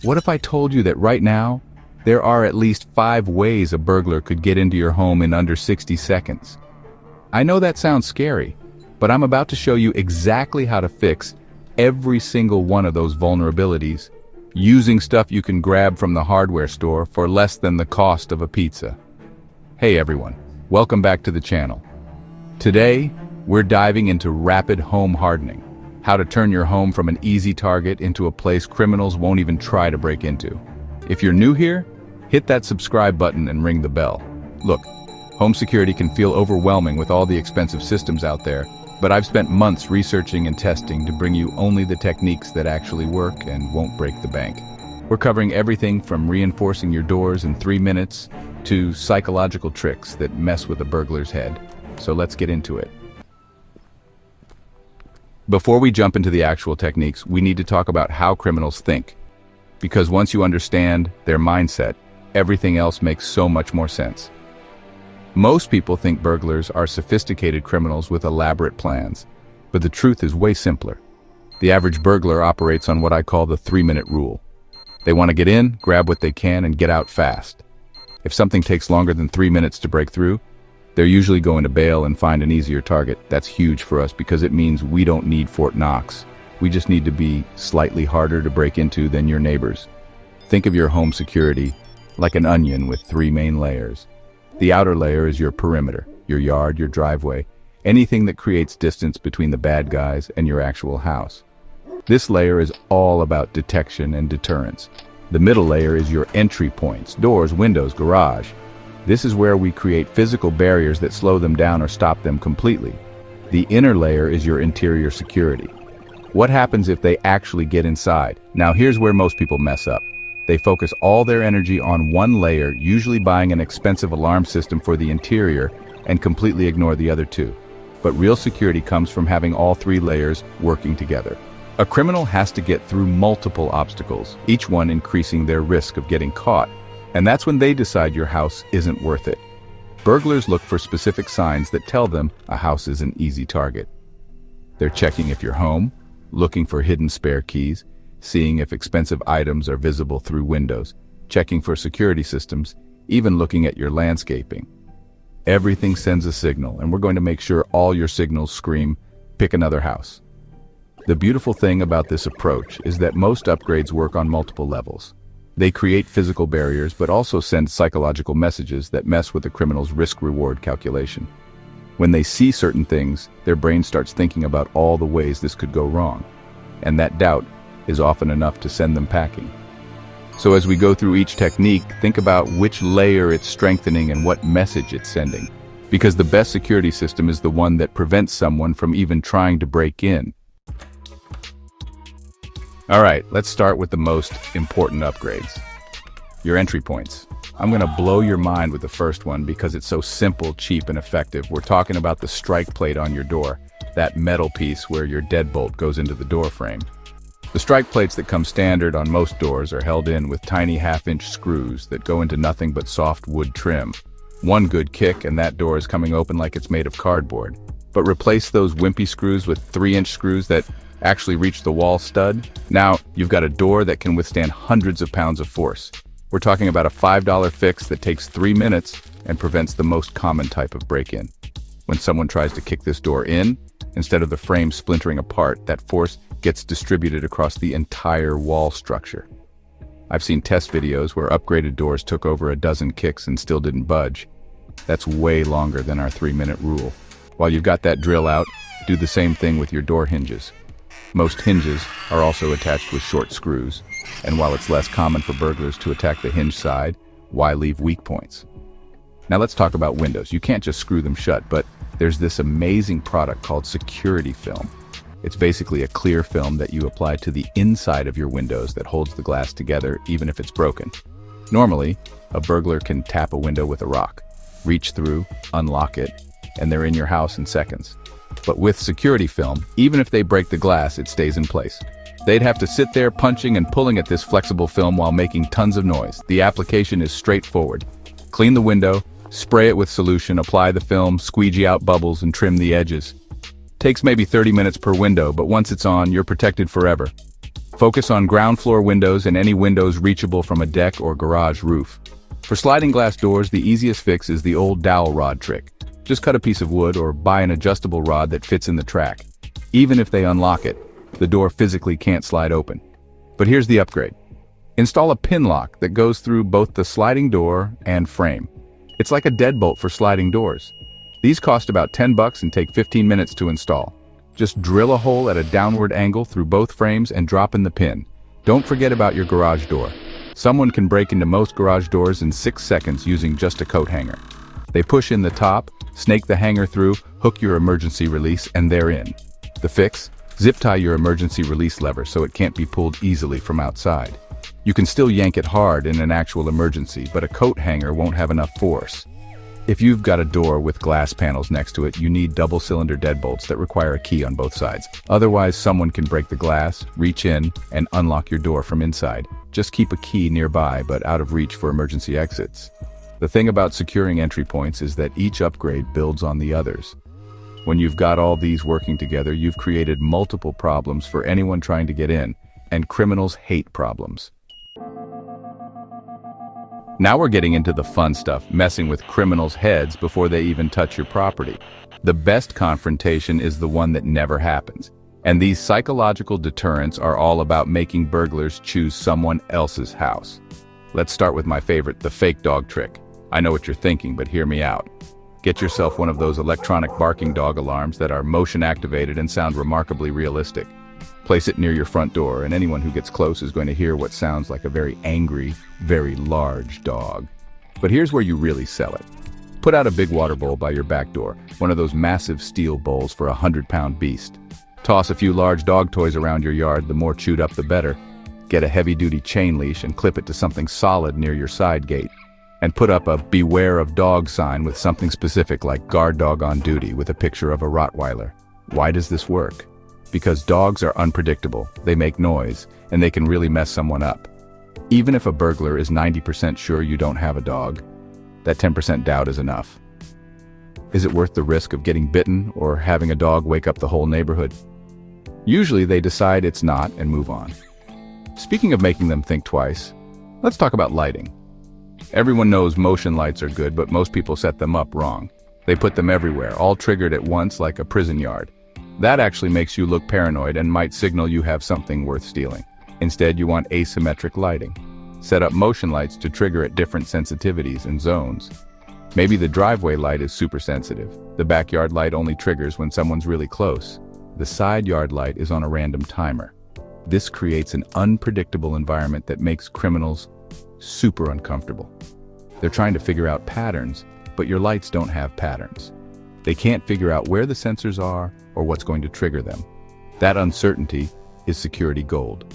What if I told you that right now, there are at least 5 ways a burglar could get into your home in under 60 seconds? I know that sounds scary, but I'm about to show you exactly how to fix every single one of those vulnerabilities using stuff you can grab from the hardware store for less than the cost of a pizza. Hey everyone, welcome back to the channel. Today, we're diving into rapid home hardening, how to turn your home from an easy target into a place criminals won't even try to break into. If you're new here, hit that subscribe button and ring the bell. Look, home security can feel overwhelming with all the expensive systems out there, but I've spent months researching and testing to bring you only the techniques that actually work and won't break the bank. We're covering everything from reinforcing your doors in 3 minutes to psychological tricks that mess with a burglar's head. So let's get into it. Before we jump into the actual techniques, we need to talk about how criminals think. Because once you understand their mindset, everything else makes so much more sense. Most people think burglars are sophisticated criminals with elaborate plans, but the truth is way simpler. The average burglar operates on what I call the 3-minute rule. They want to get in, grab what they can, and get out fast. If something takes longer than 3 minutes to break through, they're usually going to bail and find an easier target. That's huge for us because it means we don't need Fort Knox. We just need to be slightly harder to break into than your neighbors. Think of your home security like an onion with 3 main layers. The outer layer is your perimeter, your yard, your driveway, anything that creates distance between the bad guys and your actual house. This layer is all about detection and deterrence. The middle layer is your entry points, doors, windows, garage. This is where we create physical barriers that slow them down or stop them completely. The inner layer is your interior security. What happens if they actually get inside? Now here's where most people mess up. They focus all their energy on one layer, usually buying an expensive alarm system for the interior, and completely ignore the other 2. But real security comes from having all 3 layers working together. A criminal has to get through multiple obstacles, each one increasing their risk of getting caught. And that's when they decide your house isn't worth it. Burglars look for specific signs that tell them a house is an easy target. They're checking if you're home, looking for hidden spare keys, seeing if expensive items are visible through windows, checking for security systems, even looking at your landscaping. Everything sends a signal, and we're going to make sure all your signals scream, "Pick another house." The beautiful thing about this approach is that most upgrades work on multiple levels. They create physical barriers, but also send psychological messages that mess with the criminal's risk-reward calculation. When they see certain things, their brain starts thinking about all the ways this could go wrong, and that doubt is often enough to send them packing. So as we go through each technique, think about which layer it's strengthening and what message it's sending. Because the best security system is the one that prevents someone from even trying to break in. Alright, let's start with the most important upgrades. Your entry points. I'm going to blow your mind with the first one because it's so simple, cheap, and effective. We're talking about the strike plate on your door, that metal piece where your deadbolt goes into the door frame. The strike plates that come standard on most doors are held in with tiny half-inch screws that go into nothing but soft wood trim. One good kick and that door is coming open like it's made of cardboard. But replace those wimpy screws with 3-inch screws that actually reach the wall stud. Now, you've got a door that can withstand hundreds of pounds of force. We're talking about a $5 fix that takes 3 minutes and prevents the most common type of break-in. When someone tries to kick this door in, instead of the frame splintering apart, that force gets distributed across the entire wall structure. I've seen test videos where upgraded doors took over a dozen kicks and still didn't budge. That's way longer than our 3-minute rule. While you've got that drill out, do the same thing with your door hinges. Most hinges are also attached with short screws, and while it's less common for burglars to attack the hinge side, why leave weak points? Now let's talk about windows. You can't just screw them shut, but there's this amazing product called security film. It's basically a clear film that you apply to the inside of your windows that holds the glass together even if it's broken. Normally, a burglar can tap a window with a rock, reach through, unlock it, and they're in your house in seconds. But with security film, even if they break the glass, it stays in place. They'd have to sit there punching and pulling at this flexible film while making tons of noise. The application is straightforward. Clean the window, spray it with solution, apply the film, squeegee out bubbles, and trim the edges. Takes maybe 30 minutes per window, but once it's on, you're protected forever. Focus on ground floor windows and any windows reachable from a deck or garage roof. For sliding glass doors, the easiest fix is the old dowel rod trick. Just cut a piece of wood or buy an adjustable rod that fits in the track. Even if they unlock it, the door physically can't slide open. But here's the upgrade. Install a pin lock that goes through both the sliding door and frame. It's like a deadbolt for sliding doors. These cost about $10 and take 15 minutes to install. Just drill a hole at a downward angle through both frames and drop in the pin. Don't forget about your garage door. Someone can break into most garage doors in 6 seconds using just a coat hanger. They push in the top, snake the hanger through, hook your emergency release, and they're in. The fix? Zip tie your emergency release lever so it can't be pulled easily from outside. You can still yank it hard in an actual emergency, but a coat hanger won't have enough force. If you've got a door with glass panels next to it, you need double-cylinder deadbolts that require a key on both sides. Otherwise, someone can break the glass, reach in, and unlock your door from inside. Just keep a key nearby, but out of reach for emergency exits. The thing about securing entry points is that each upgrade builds on the others. When you've got all these working together, you've created multiple problems for anyone trying to get in, and criminals hate problems. Now we're getting into the fun stuff, messing with criminals' heads before they even touch your property. The best confrontation is the one that never happens. And these psychological deterrents are all about making burglars choose someone else's house. Let's start with my favorite, the fake dog trick. I know what you're thinking, but hear me out. Get yourself one of those electronic barking dog alarms that are motion activated and sound remarkably realistic. Place it near your front door, and anyone who gets close is going to hear what sounds like a very angry, very large dog. But here's where you really sell it. Put out a big water bowl by your back door, one of those massive steel bowls for a 100-pound beast. Toss a few large dog toys around your yard, the more chewed up the better. Get a heavy-duty chain leash and clip it to something solid near your side gate. And put up a "Beware of Dog" sign with something specific like "Guard Dog on Duty" with a picture of a Rottweiler. Why does this work? Because dogs are unpredictable, they make noise, and they can really mess someone up. Even if a burglar is 90% sure you don't have a dog, that 10% doubt is enough. Is it worth the risk of getting bitten or having a dog wake up the whole neighborhood? Usually they decide it's not and move on. Speaking of making them think twice, let's talk about lighting. Everyone knows motion lights are good, but most people set them up wrong. They put them everywhere, all triggered at once like a prison yard. That actually makes you look paranoid and might signal you have something worth stealing. Instead, you want asymmetric lighting. Set up motion lights to trigger at different sensitivities and zones. Maybe the driveway light is super sensitive. The backyard light only triggers when someone's really close. The side yard light is on a random timer. This creates an unpredictable environment that makes criminals super uncomfortable. They're trying to figure out patterns, but your lights don't have patterns. They can't figure out where the sensors are or what's going to trigger them. That uncertainty is security gold.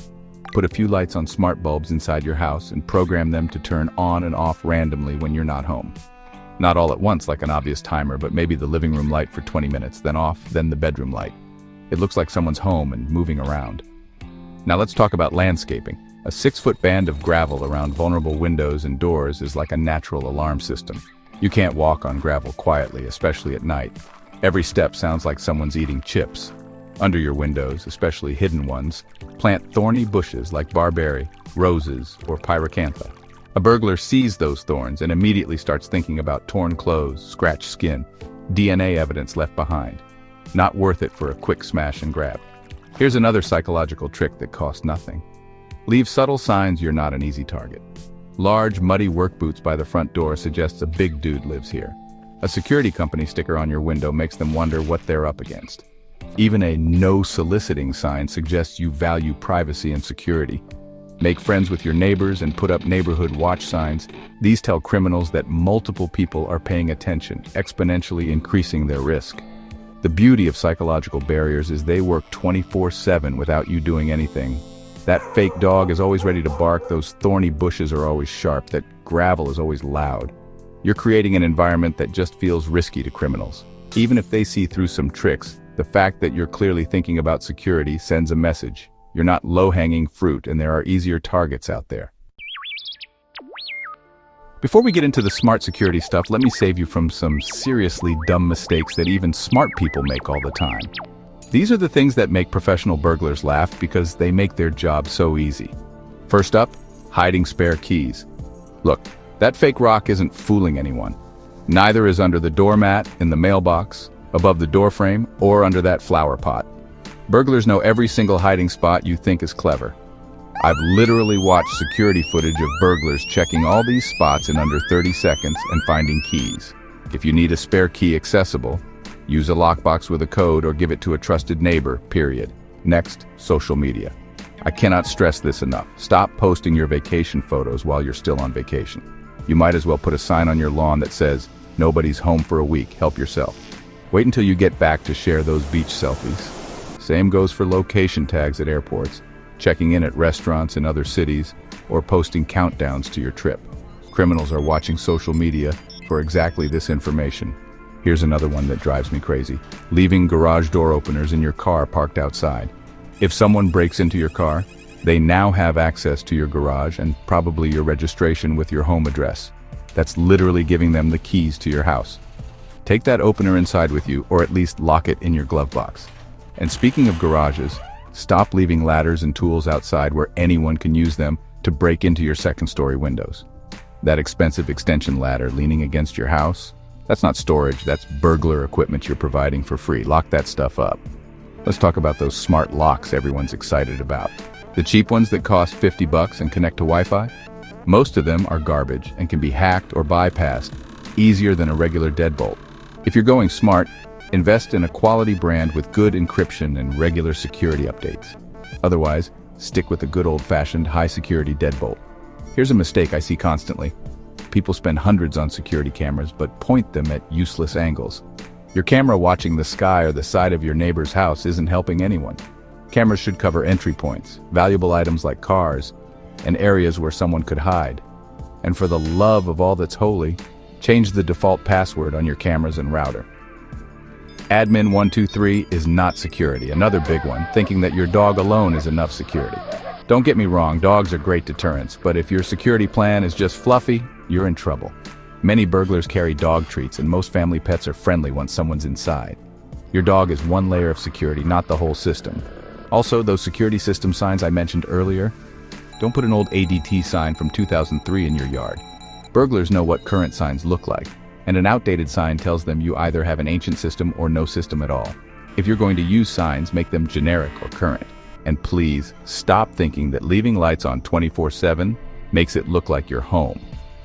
Put a few lights on smart bulbs inside your house and program them to turn on and off randomly when you're not home. Not all at once like an obvious timer, but maybe the living room light for 20 minutes, then off, then the bedroom light. It looks like someone's home and moving around. Now let's talk about landscaping. A 6-foot band of gravel around vulnerable windows and doors is like a natural alarm system. You can't walk on gravel quietly, especially at night. Every step sounds like someone's eating chips. Under your windows, especially hidden ones, plant thorny bushes like barberry, roses, or pyracantha. A burglar sees those thorns and immediately starts thinking about torn clothes, scratched skin, DNA evidence left behind. Not worth it for a quick smash and grab. Here's another psychological trick that costs nothing. Leave subtle signs you're not an easy target. Large, muddy work boots by the front door suggests a big dude lives here. A security company sticker on your window makes them wonder what they're up against. Even a "no soliciting" sign suggests you value privacy and security. Make friends with your neighbors and put up neighborhood watch signs. These tell criminals that multiple people are paying attention, exponentially increasing their risk. The beauty of psychological barriers is they work 24/7 without you doing anything. That fake dog is always ready to bark, those thorny bushes are always sharp, that gravel is always loud. You're creating an environment that just feels risky to criminals. Even if they see through some tricks, the fact that you're clearly thinking about security sends a message. You're not low-hanging fruit, and there are easier targets out there. Before we get into the smart security stuff, let me save you from some seriously dumb mistakes that even smart people make all the time. These are the things that make professional burglars laugh because they make their job so easy. First up, hiding spare keys. Look, that fake rock isn't fooling anyone. Neither is under the doormat, in the mailbox, above the doorframe, or under that flower pot. Burglars know every single hiding spot you think is clever. I've literally watched security footage of burglars checking all these spots in under 30 seconds and finding keys. If you need a spare key accessible, use a lockbox with a code or give it to a trusted neighbor, period. Next, social media. I cannot stress this enough. Stop posting your vacation photos while you're still on vacation. You might as well put a sign on your lawn that says, "Nobody's home for a week, help yourself." Wait until you get back to share those beach selfies. Same goes for location tags at airports, checking in at restaurants in other cities, or posting countdowns to your trip. Criminals are watching social media for exactly this information. Here's another one that drives me crazy. Leaving garage door openers in your car parked outside. If someone breaks into your car, they now have access to your garage and probably your registration with your home address. That's literally giving them the keys to your house. Take that opener inside with you, or at least lock it in your glove box. And speaking of garages, stop leaving ladders and tools outside where anyone can use them to break into your second-story windows. That expensive extension ladder leaning against your house, that's not storage, that's burglar equipment you're providing for free. Lock that stuff up. Let's talk about those smart locks everyone's excited about. The cheap ones that cost $50 and connect to Wi-Fi? Most of them are garbage and can be hacked or bypassed easier than a regular deadbolt. If you're going smart, invest in a quality brand with good encryption and regular security updates. Otherwise, stick with a good old-fashioned high-security deadbolt. Here's a mistake I see constantly. People spend hundreds on security cameras but point them at useless angles. Your camera watching the sky or the side of your neighbor's house isn't helping anyone. Cameras should cover entry points, valuable items like cars, and areas where someone could hide. And for the love of all that's holy, change the default password on your cameras and router. Admin123 is not security, another big one, thinking that your dog alone is enough security. Don't get me wrong, dogs are great deterrents, but if your security plan is just fluffy, you're in trouble. Many burglars carry dog treats, and most family pets are friendly once someone's inside. Your dog is one layer of security, not the whole system. Also, those security system signs I mentioned earlier, don't put an old ADT sign from 2003 in your yard. Burglars know what current signs look like, and an outdated sign tells them you either have an ancient system or no system at all. If you're going to use signs, make them generic or current. And please, stop thinking that leaving lights on 24/7 makes it look like you're home.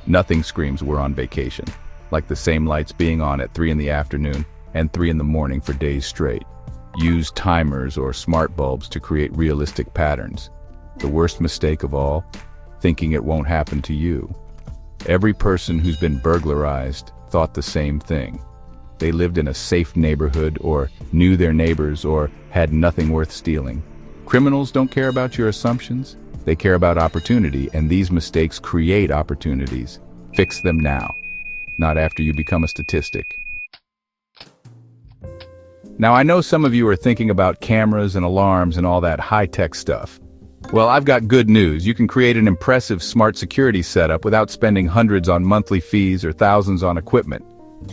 Nothing screams we're on vacation, like the same lights being on at 3 in the afternoon and 3 in the morning for days straight. Use timers or smart bulbs to create realistic patterns. The worst mistake of all, thinking it won't happen to you. Every person who's been burglarized thought the same thing. They lived in a safe neighborhood or knew their neighbors or had nothing worth stealing. Criminals don't care about your assumptions. They care about opportunity, and these mistakes create opportunities. Fix them now, not after you become a statistic. Now, I know some of you are thinking about cameras and alarms and all that high-tech stuff. Well, I've got good news. You can create an impressive smart security setup without spending hundreds on monthly fees or thousands on equipment.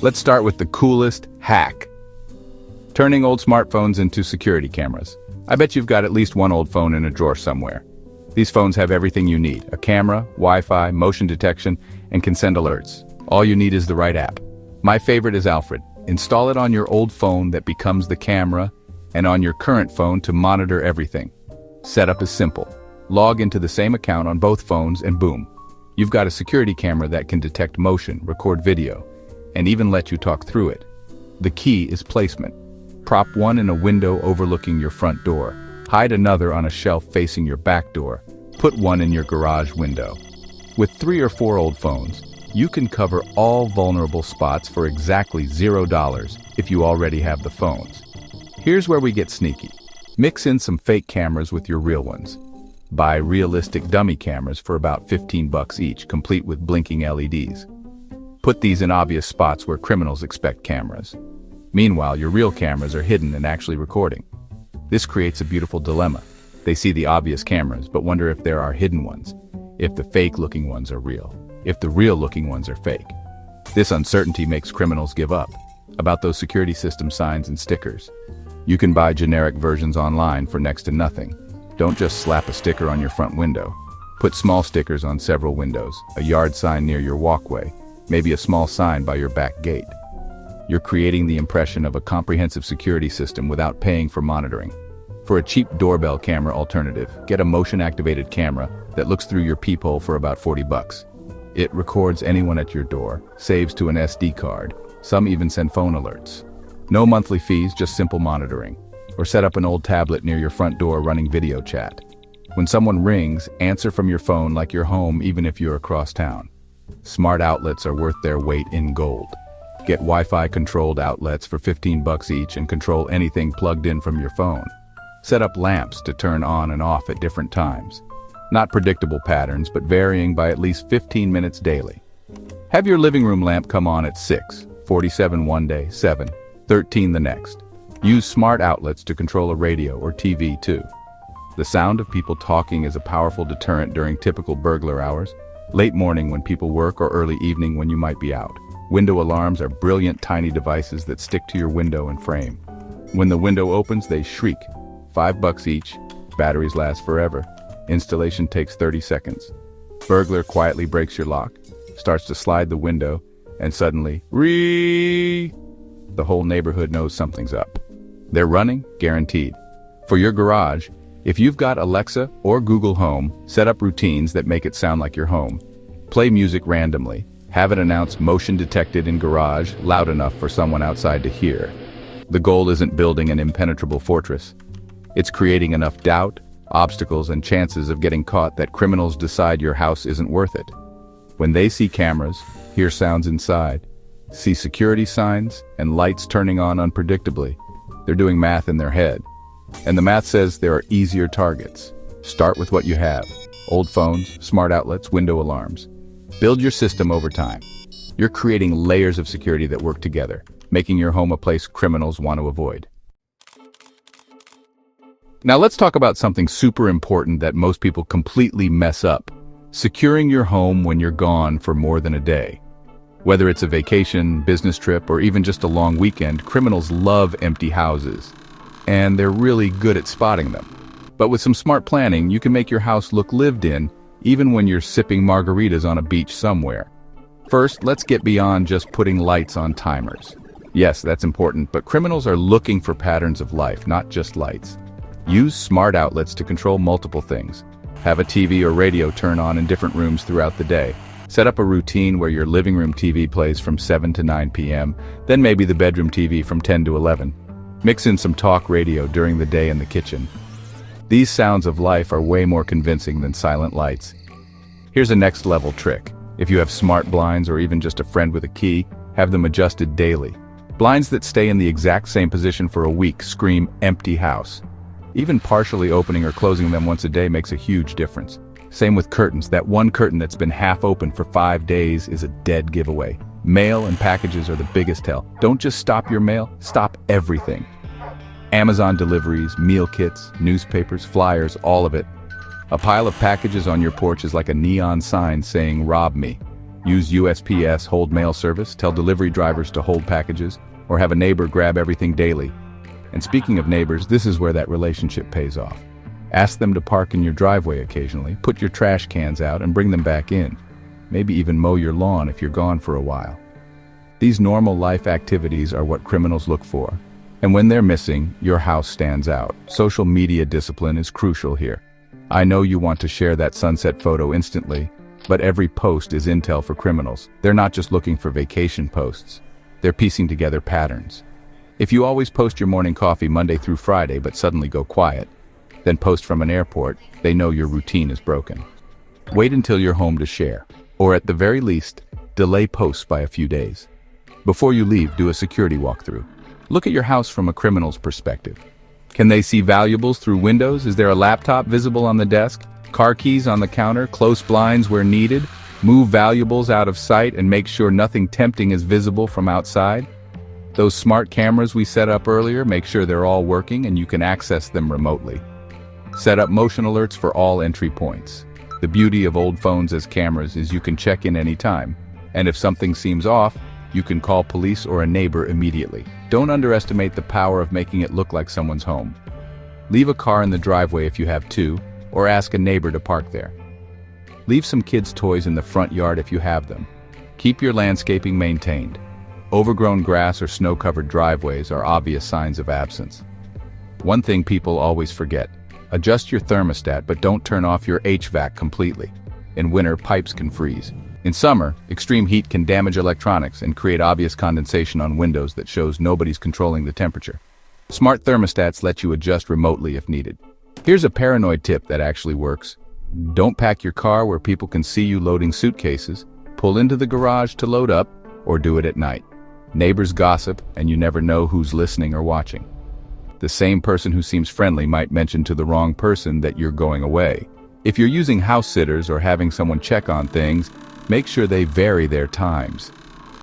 Let's start with the coolest hack: turning old smartphones into security cameras. I bet you've got at least one old phone in a drawer somewhere. These phones have everything you need: a camera, Wi-Fi, motion detection, and can send alerts. All you need is the right app. My favorite is Alfred. Install it on your old phone that becomes the camera, and on your current phone to monitor everything. Setup is simple. Log into the same account on both phones and boom, you've got a security camera that can detect motion, record video, and even let you talk through it. The key is placement. Prop one in a window overlooking your front door. Hide another on a shelf facing your back door. Put one in your garage window. With 3 or 4 old phones, you can cover all vulnerable spots for exactly $0 if you already have the phones. Here's where we get sneaky. Mix in some fake cameras with your real ones. Buy realistic dummy cameras for about $15 each, complete with blinking LEDs. Put these in obvious spots where criminals expect cameras. Meanwhile, your real cameras are hidden and actually recording. This creates a beautiful dilemma. They see the obvious cameras, but wonder if there are hidden ones, if the fake-looking ones are real, if the real-looking ones are fake. This uncertainty makes criminals give up about those security system signs and stickers. You can buy generic versions online for next to nothing. Don't just slap a sticker on your front window. Put small stickers on several windows, a yard sign near your walkway, maybe a small sign by your back gate. You're creating the impression of a comprehensive security system without paying for monitoring. For a cheap doorbell camera alternative, get a motion-activated camera that looks through your peephole for about $40. It records anyone at your door, saves to an SD card. Some even send phone alerts. No monthly fees, just simple monitoring. Or set up an old tablet near your front door running video chat. When someone rings, answer from your phone like you're home even if you're across town. Smart outlets are worth their weight in gold. Get Wi-Fi controlled outlets for $15 each and control anything plugged in from your phone. Set up lamps to turn on and off at different times. Not predictable patterns, but varying by at least 15 minutes daily. Have your living room lamp come on at 6:47 one day, 7:13 the next. Use smart outlets to control a radio or TV too. The sound of people talking is a powerful deterrent during typical burglar hours, late morning when people work or early evening when you might be out. Window alarms are brilliant tiny devices that stick to your window and frame. When the window opens, they shriek. $5 each. Batteries last forever. Installation takes 30 seconds. Burglar quietly breaks your lock, starts to slide the window, and suddenly, the whole neighborhood knows something's up. They're running, guaranteed. For your garage, if you've got Alexa or Google Home, set up routines that make it sound like you're home. Play music randomly. Have it announce motion detected in garage loud enough for someone outside to hear. The goal isn't building an impenetrable fortress. It's creating enough doubt, obstacles, and chances of getting caught that criminals decide your house isn't worth it. When they see cameras, hear sounds inside, see security signs and lights turning on unpredictably, they're doing math in their head. And the math says there are easier targets. Start with what you have. Old phones, smart outlets, window alarms. Build your system over time. You're creating layers of security that work together, making your home a place criminals want to avoid. Now let's talk about something super important that most people completely mess up. Securing your home when you're gone for more than a day. Whether it's a vacation, business trip, or even just a long weekend, criminals love empty houses. And they're really good at spotting them. But with some smart planning, you can make your house look lived in, even when you're sipping margaritas on a beach somewhere. First, let's get beyond just putting lights on timers. Yes, that's important, but criminals are looking for patterns of life, not just lights. Use smart outlets to control multiple things. Have a TV or radio turn on in different rooms throughout the day. Set up a routine where your living room TV plays from 7 to 9 p.m., then maybe the bedroom TV from 10 to 11. Mix in some talk radio during the day in the kitchen. These sounds of life are way more convincing than silent lights. Here's a next level trick. If you have smart blinds or even just a friend with a key, have them adjusted daily. Blinds that stay in the exact same position for a week scream empty house. Even partially opening or closing them once a day makes a huge difference. Same with curtains. That one curtain that's been half open for 5 days is a dead giveaway. Mail and packages are the biggest tell. Don't just stop your mail, stop everything. Amazon deliveries, meal kits, newspapers, flyers, all of it. A pile of packages on your porch is like a neon sign saying, "Rob me." Use USPS hold mail service, tell delivery drivers to hold packages, or have a neighbor grab everything daily. And speaking of neighbors, this is where that relationship pays off. Ask them to park in your driveway occasionally, put your trash cans out and bring them back in. Maybe even mow your lawn if you're gone for a while. These normal life activities are what criminals look for. And when they're missing, your house stands out. Social media discipline is crucial here. I know you want to share that sunset photo instantly, but every post is intel for criminals. They're not just looking for vacation posts. They're piecing together patterns. If you always post your morning coffee Monday through Friday but suddenly go quiet, then post from an airport, they know your routine is broken. Wait until you're home to share, or at the very least, delay posts by a few days. Before you leave, do a security walkthrough. Look at your house from a criminal's perspective. Can they see valuables through windows? Is there a laptop visible on the desk? Car keys on the counter? Close blinds where needed? Move valuables out of sight and make sure nothing tempting is visible from outside? Those smart cameras we set up earlier, make sure they're all working and you can access them remotely. Set up motion alerts for all entry points. The beauty of old phones as cameras is you can check in anytime. And if something seems off, you can call police or a neighbor immediately. Don't underestimate the power of making it look like someone's home. Leave a car in the driveway if you have to, or ask a neighbor to park there. Leave some kids' toys in the front yard if you have them. Keep your landscaping maintained. Overgrown grass or snow-covered driveways are obvious signs of absence. One thing people always forget: adjust your thermostat, but don't turn off your HVAC completely. In winter, pipes can freeze. In summer, extreme heat can damage electronics and create obvious condensation on windows that shows nobody's controlling the temperature. Smart thermostats let you adjust remotely if needed. Here's a paranoid tip that actually works. Don't pack your car where people can see you loading suitcases. Pull into the garage to load up, or do it at night. Neighbors gossip, and you never know who's listening or watching. The same person who seems friendly might mention to the wrong person that you're going away. If you're using house sitters or having someone check on things, make sure they vary their times.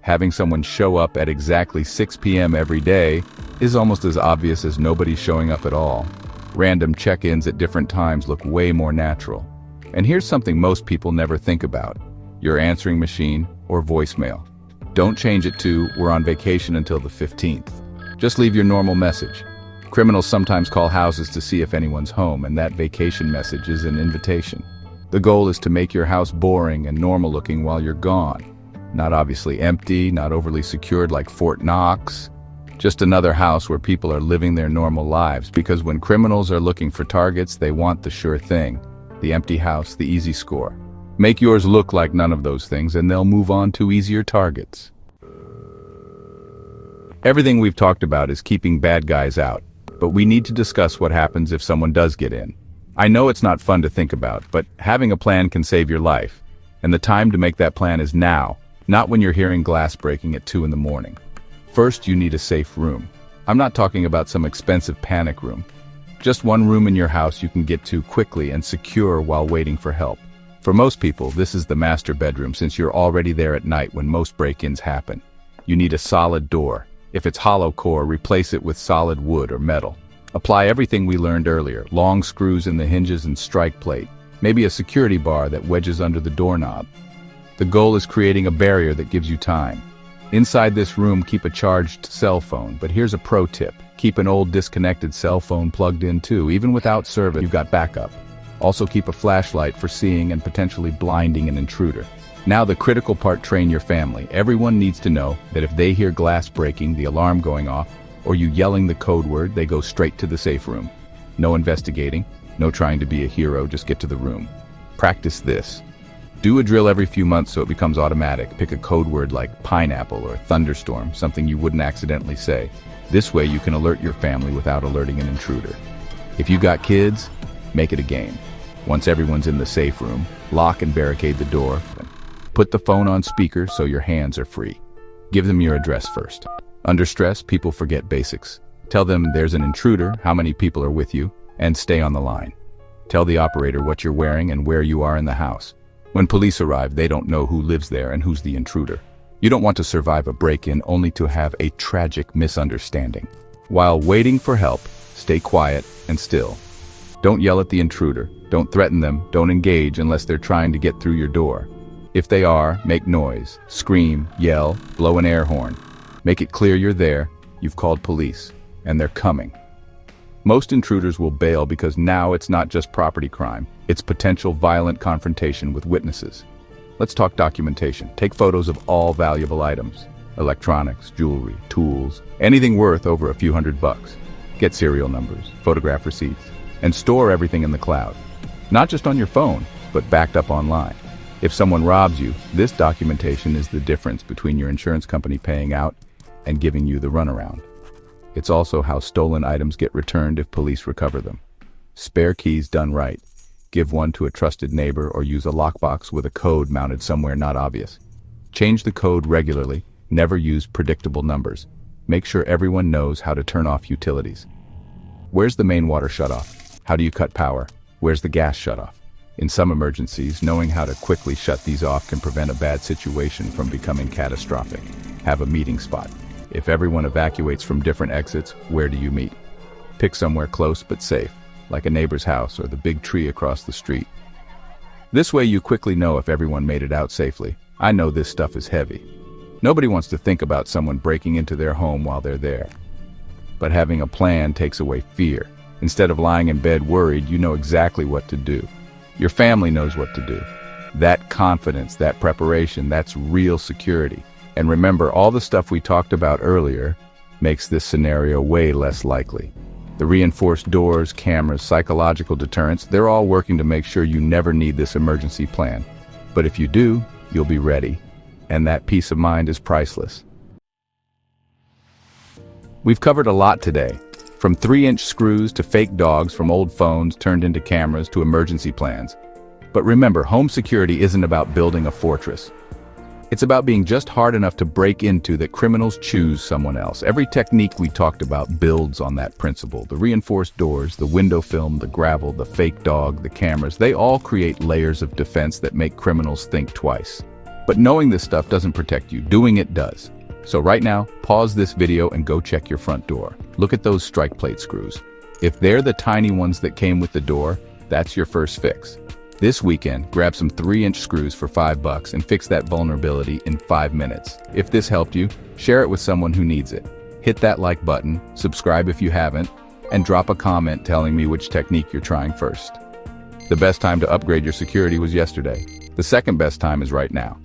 Having someone show up at exactly 6 p.m. every day is almost as obvious as nobody showing up at all. Random check-ins at different times look way more natural. And here's something most people never think about: your answering machine or voicemail. Don't change it to "we're on vacation until the 15th. Just leave your normal message. Criminals sometimes call houses to see if anyone's home, and that vacation message is an invitation. The goal is to make your house boring and normal looking while you're gone. Not obviously empty, not overly secured like Fort Knox. Just another house where people are living their normal lives, because when criminals are looking for targets, they want the sure thing. The empty house, the easy score. Make yours look like none of those things, and they'll move on to easier targets. Everything we've talked about is keeping bad guys out, but we need to discuss what happens if someone does get in. I know it's not fun to think about, but having a plan can save your life. And the time to make that plan is now, not when you're hearing glass breaking at 2 in the morning. First, you need a safe room. I'm not talking about some expensive panic room. Just one room in your house you can get to quickly and secure while waiting for help. For most people, this is the master bedroom, since you're already there at night when most break-ins happen. You need a solid door. If it's hollow core, replace it with solid wood or metal. Apply everything we learned earlier: long screws in the hinges and strike plate, maybe a security bar that wedges under the doorknob. The goal is creating a barrier that gives you time. Inside this room, keep a charged cell phone, but here's a pro tip: keep an old disconnected cell phone plugged in too. Even without service, you've got backup. Also keep a flashlight for seeing and potentially blinding an intruder. Now the critical part: train your family. Everyone needs to know that if they hear glass breaking, the alarm going off, or you yelling the code word, they go straight to the safe room. No investigating, no trying to be a hero, just get to the room. Practice this. Do a drill every few months so it becomes automatic. Pick a code word like pineapple or thunderstorm, something you wouldn't accidentally say. This way you can alert your family without alerting an intruder. If you got kids, make it a game. Once everyone's in the safe room, lock and barricade the door. Put the phone on speaker so your hands are free. Give them your address first. Under stress, people forget basics. Tell them there's an intruder, how many people are with you, and stay on the line. Tell the operator what you're wearing and where you are in the house. When police arrive, they don't know who lives there and who's the intruder. You don't want to survive a break-in only to have a tragic misunderstanding. While waiting for help, stay quiet and still. Don't yell at the intruder. Don't threaten them. Don't engage unless they're trying to get through your door. If they are, make noise, scream, yell, blow an air horn. Make it clear you're there, you've called police, and they're coming. Most intruders will bail because now it's not just property crime, it's potential violent confrontation with witnesses. Let's talk documentation. Take photos of all valuable items: electronics, jewelry, tools, anything worth over a few $100. Get serial numbers, photograph receipts, and store everything in the cloud. Not just on your phone, but backed up online. If someone robs you, this documentation is the difference between your insurance company paying out and giving you the runaround. It's also how stolen items get returned if police recover them. Spare keys done right. Give one to a trusted neighbor or use a lockbox with a code mounted somewhere not obvious. Change the code regularly. Never use predictable numbers. Make sure everyone knows how to turn off utilities. Where's the main water shutoff? How do you cut power? Where's the gas shutoff? In some emergencies, knowing how to quickly shut these off can prevent a bad situation from becoming catastrophic. Have a meeting spot. If everyone evacuates from different exits, where do you meet? Pick somewhere close but safe, like a neighbor's house or the big tree across the street. This way you quickly know if everyone made it out safely. I know this stuff is heavy. Nobody wants to think about someone breaking into their home while they're there. But having a plan takes away fear. Instead of lying in bed worried, you know exactly what to do. Your family knows what to do. That confidence, that preparation, that's real security. And remember, all the stuff we talked about earlier makes this scenario way less likely. The reinforced doors, cameras, psychological deterrents, they're all working to make sure you never need this emergency plan. But if you do, you'll be ready. And that peace of mind is priceless. We've covered a lot today, from 3-inch screws to fake dogs, from old phones turned into cameras to emergency plans. But remember, home security isn't about building a fortress. It's about being just hard enough to break into that criminals choose someone else. Every technique we talked about builds on that principle. The reinforced doors, the window film, the gravel, the fake dog, the cameras, they all create layers of defense that make criminals think twice. But knowing this stuff doesn't protect you. Doing it does. So right now, pause this video and go check your front door. Look at those strike plate screws. If they're the tiny ones that came with the door, that's your first fix. This weekend, grab some 3-inch screws for $5 and fix that vulnerability in 5 minutes. If this helped you, share it with someone who needs it. Hit that like button, subscribe if you haven't, and drop a comment telling me which technique you're trying first. The best time to upgrade your security was yesterday. The second best time is right now.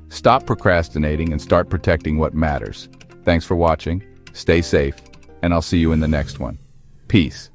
Stop procrastinating and start protecting what matters. Thanks for watching, stay safe, and I'll see you in the next one. Peace.